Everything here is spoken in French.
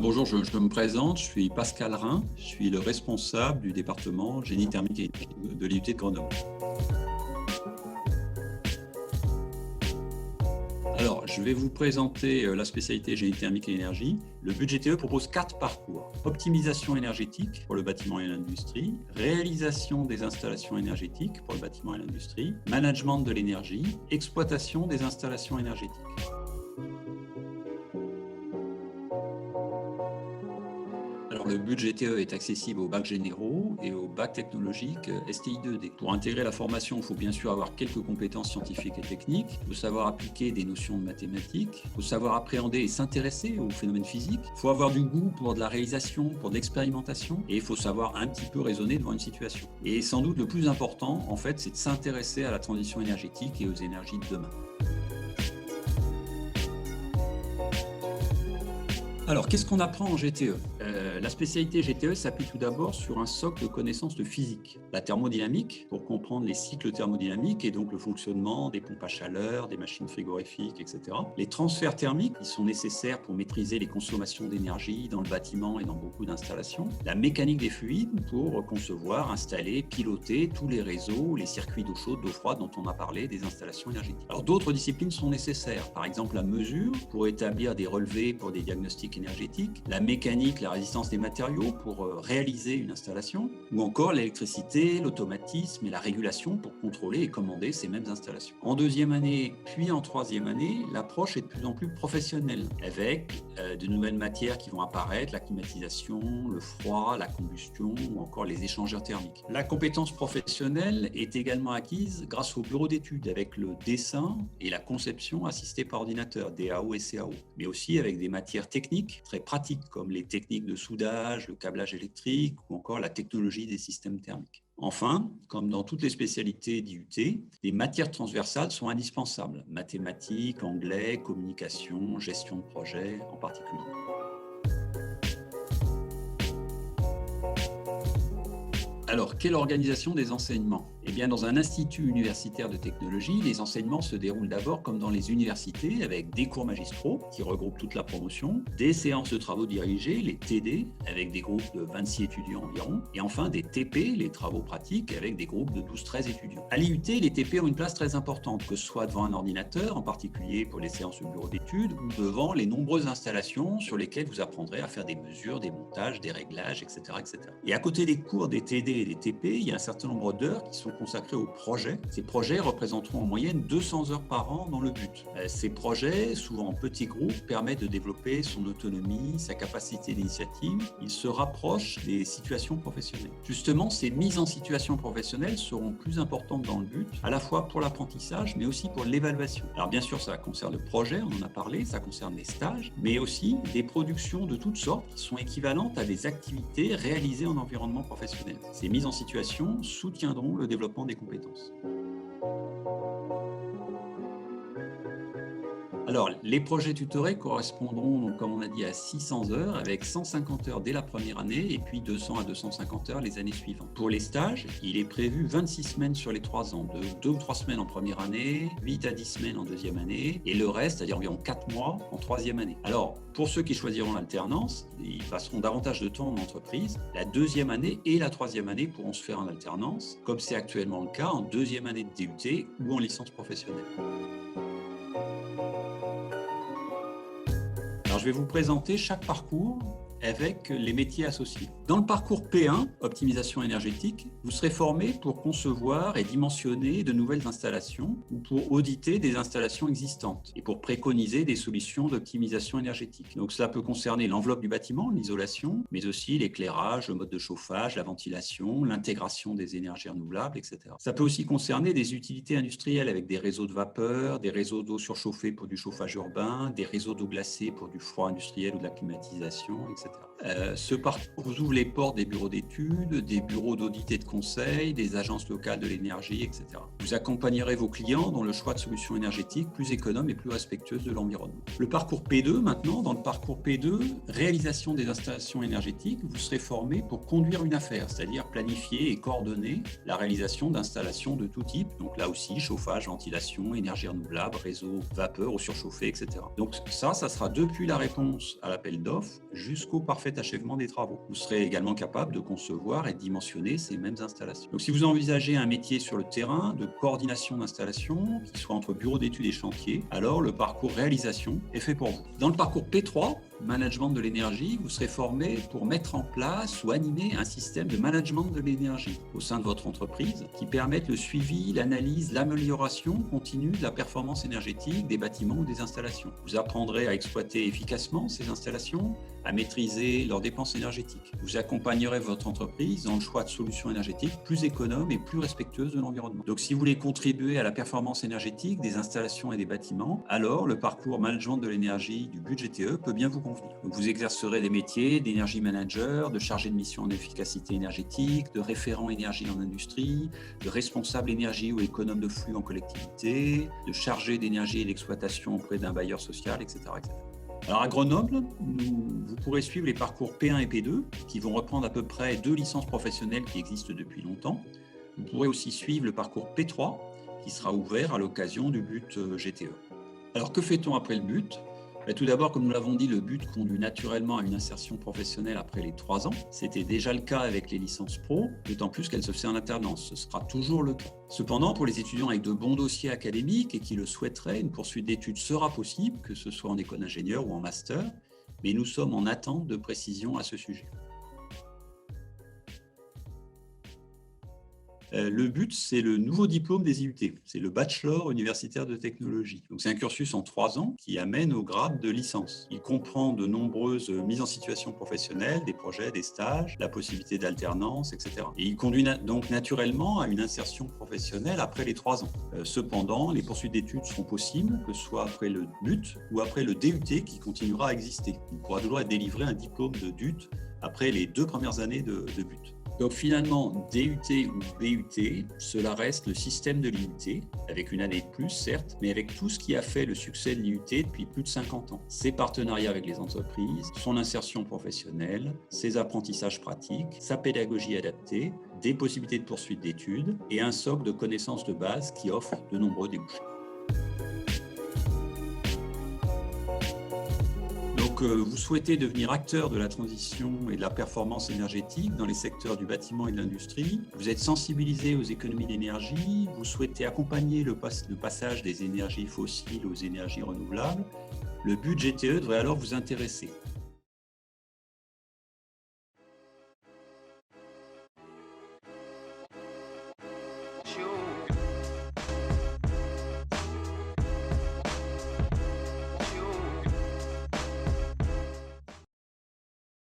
Bonjour, je me présente, je suis Pascal Rhin, je suis le responsable du département génie thermique et énergie de l'IUT de Grenoble. Alors, je vais vous présenter la spécialité génie thermique et énergie. Le but GTE propose 4 parcours. Optimisation énergétique pour le bâtiment et l'industrie, réalisation des installations énergétiques pour le bâtiment et l'industrie, management de l'énergie, exploitation des installations énergétiques. Alors, le but GTE est accessible aux bacs généraux et aux bacs technologiques STI2D. Pour intégrer la formation, il faut bien sûr avoir quelques compétences scientifiques et techniques. Il faut savoir appliquer des notions de mathématiques. Il faut savoir appréhender et s'intéresser aux phénomènes physiques. Il faut avoir du goût pour de la réalisation, pour de l'expérimentation. Et il faut savoir un petit peu raisonner devant une situation. Et sans doute le plus important, en fait, c'est de s'intéresser à la transition énergétique et aux énergies de demain. Alors, qu'est-ce qu'on apprend en GTE? La spécialité GTE s'appuie tout d'abord sur un socle de connaissances de physique. La thermodynamique, pour comprendre les cycles thermodynamiques et donc le fonctionnement des pompes à chaleur, des machines frigorifiques, etc. Les transferts thermiques, qui sont nécessaires pour maîtriser les consommations d'énergie dans le bâtiment et dans beaucoup d'installations. La mécanique des fluides, pour concevoir, installer, piloter tous les réseaux, les circuits d'eau chaude, d'eau froide dont on a parlé, des installations énergétiques. Alors, d'autres disciplines sont nécessaires. Par exemple, la mesure, pour établir des relevés pour des diagnostics énergétique, la mécanique, la résistance des matériaux pour réaliser une installation, ou encore l'électricité, l'automatisme et la régulation pour contrôler et commander ces mêmes installations. En deuxième année, puis en troisième année, l'approche est de plus en plus professionnelle, avec de nouvelles matières qui vont apparaître, la climatisation, le froid, la combustion ou encore les échangeurs thermiques. La compétence professionnelle est également acquise grâce au bureau d'études, avec le dessin et la conception assistée par ordinateur, DAO et CAO, mais aussi avec des matières techniques très pratiques comme les techniques de soudage, le câblage électrique ou encore la technologie des systèmes thermiques. Enfin, comme dans toutes les spécialités d'IUT, les matières transversales sont indispensables. Mathématiques, anglais, communication, gestion de projet en particulier. Alors, quelle organisation des enseignements? Eh bien, dans un institut universitaire de technologie, les enseignements se déroulent d'abord comme dans les universités, avec des cours magistraux qui regroupent toute la promotion, des séances de travaux dirigés, les TD, avec des groupes de 26 étudiants environ, et enfin des TP, les travaux pratiques, avec des groupes de 12-13 étudiants. À l'IUT, les TP ont une place très importante, que ce soit devant un ordinateur, en particulier pour les séances de bureau d'études, ou devant les nombreuses installations sur lesquelles vous apprendrez à faire des mesures, des montages, des réglages, etc. etc. Et à côté des cours des TD et des TP, il y a un certain nombre d'heures qui sont consacrés aux projets. Ces projets représenteront en moyenne 200 heures par an dans le but. Ces projets, souvent en petits groupes, permettent de développer son autonomie, sa capacité d'initiative. Ils se rapprochent des situations professionnelles. Justement, ces mises en situation professionnelle seront plus importantes dans le but, à la fois pour l'apprentissage, mais aussi pour l'évaluation. Alors bien sûr, ça concerne le projet, on en a parlé, ça concerne les stages, mais aussi des productions de toutes sortes qui sont équivalentes à des activités réalisées en environnement professionnel. Ces mises en situation soutiendront le développement des compétences. Alors, les projets tutorés correspondront, donc, comme on a dit, à 600 heures, avec 150 heures dès la première année et puis 200 à 250 heures les années suivantes. Pour les stages, il est prévu 26 semaines sur les 3 ans, de 2 ou 3 semaines en première année, 8 à 10 semaines en deuxième année, et le reste, c'est-à-dire environ 4 mois en troisième année. Alors, pour ceux qui choisiront l'alternance, ils passeront davantage de temps en entreprise. La deuxième année et la troisième année pourront se faire en alternance, comme c'est actuellement le cas en deuxième année de DUT ou en licence professionnelle. Alors, je vais vous présenter chaque parcours avec les métiers associés. Dans le parcours P1, optimisation énergétique, vous serez formé pour concevoir et dimensionner de nouvelles installations ou pour auditer des installations existantes et pour préconiser des solutions d'optimisation énergétique. Donc cela peut concerner l'enveloppe du bâtiment, l'isolation, mais aussi l'éclairage, le mode de chauffage, la ventilation, l'intégration des énergies renouvelables, etc. Ça peut aussi concerner des utilités industrielles avec des réseaux de vapeur, des réseaux d'eau surchauffée pour du chauffage urbain, des réseaux d'eau glacée pour du froid industriel ou de la climatisation, etc. Ce parcours vous ouvre les portes des bureaux d'études, des bureaux d'audit et de conseil, des agences locales de l'énergie, etc. Vous accompagnerez vos clients dans le choix de solutions énergétiques plus économes et plus respectueuses de l'environnement. Le parcours P2, maintenant, dans le parcours P2, réalisation des installations énergétiques, vous serez formé pour conduire une affaire, c'est-à-dire planifier et coordonner la réalisation d'installations de tout type. Donc là aussi, chauffage, ventilation, énergie renouvelable, réseau vapeur ou surchauffé, etc. Donc ça sera depuis la réponse à l'appel d'offres jusqu'au parfait achèvement des travaux. Vous serez également capable de concevoir et de dimensionner ces mêmes installations. Donc si vous envisagez un métier sur le terrain de coordination d'installation, qui soit entre bureau d'études et chantier, alors le parcours réalisation est fait pour vous. Dans le parcours P3, management de l'énergie, vous serez formé pour mettre en place ou animer un système de management de l'énergie au sein de votre entreprise qui permette le suivi, l'analyse, l'amélioration continue de la performance énergétique des bâtiments ou des installations. Vous apprendrez à exploiter efficacement ces installations, à maîtriser leurs dépenses énergétiques. Vous accompagnerez votre entreprise dans le choix de solutions énergétiques plus économes et plus respectueuses de l'environnement. Donc si vous voulez contribuer à la performance énergétique des installations et des bâtiments, alors le parcours management de l'énergie du BUT-GTE peut bien vous convenir. Donc vous exercerez des métiers d'énergie manager, de chargé de mission en efficacité énergétique, de référent énergie en industrie, de responsable énergie ou économe de flux en collectivité, de chargé d'énergie et d'exploitation auprès d'un bailleur social, etc. Alors à Grenoble, vous pourrez suivre les parcours P1 et P2 qui vont reprendre à peu près 2 licences professionnelles qui existent depuis longtemps. Vous pourrez aussi suivre le parcours P3 qui sera ouvert à l'occasion du BUT-GTE. Alors que fait-on après le BUT ? Tout d'abord, comme nous l'avons dit, le BUT conduit naturellement à une insertion professionnelle après les 3 ans. C'était déjà le cas avec les licences pro, d'autant plus qu'elle se fait en alternance. Ce sera toujours le cas. Cependant, pour les étudiants avec de bons dossiers académiques et qui le souhaiteraient, une poursuite d'études sera possible, que ce soit en école d'ingénieur ou en master, mais nous sommes en attente de précision à ce sujet. Le BUT, c'est le nouveau diplôme des IUT, c'est le Bachelor universitaire de technologie. Donc, c'est un cursus en 3 ans qui amène au grade de licence. Il comprend de nombreuses mises en situation professionnelle, des projets, des stages, la possibilité d'alternance, etc. Et il conduit donc naturellement à une insertion professionnelle après les 3 ans. Cependant, les poursuites d'études seront possibles, que ce soit après le BUT ou après le DUT qui continuera à exister. Il pourra toujours être délivré un diplôme de DUT après les 2 premières années de BUT. Donc finalement, DUT ou BUT, cela reste le système de l'IUT, avec une année de plus certes, mais avec tout ce qui a fait le succès de l'IUT depuis plus de 50 ans. Ses partenariats avec les entreprises, son insertion professionnelle, ses apprentissages pratiques, sa pédagogie adaptée, des possibilités de poursuite d'études et un socle de connaissances de base qui offre de nombreux débouchés. Donc, vous souhaitez devenir acteur de la transition et de la performance énergétique dans les secteurs du bâtiment et de l'industrie. Vous êtes sensibilisé aux économies d'énergie. Vous souhaitez accompagner le passage des énergies fossiles aux énergies renouvelables. Le BUT-GTE devrait alors vous intéresser.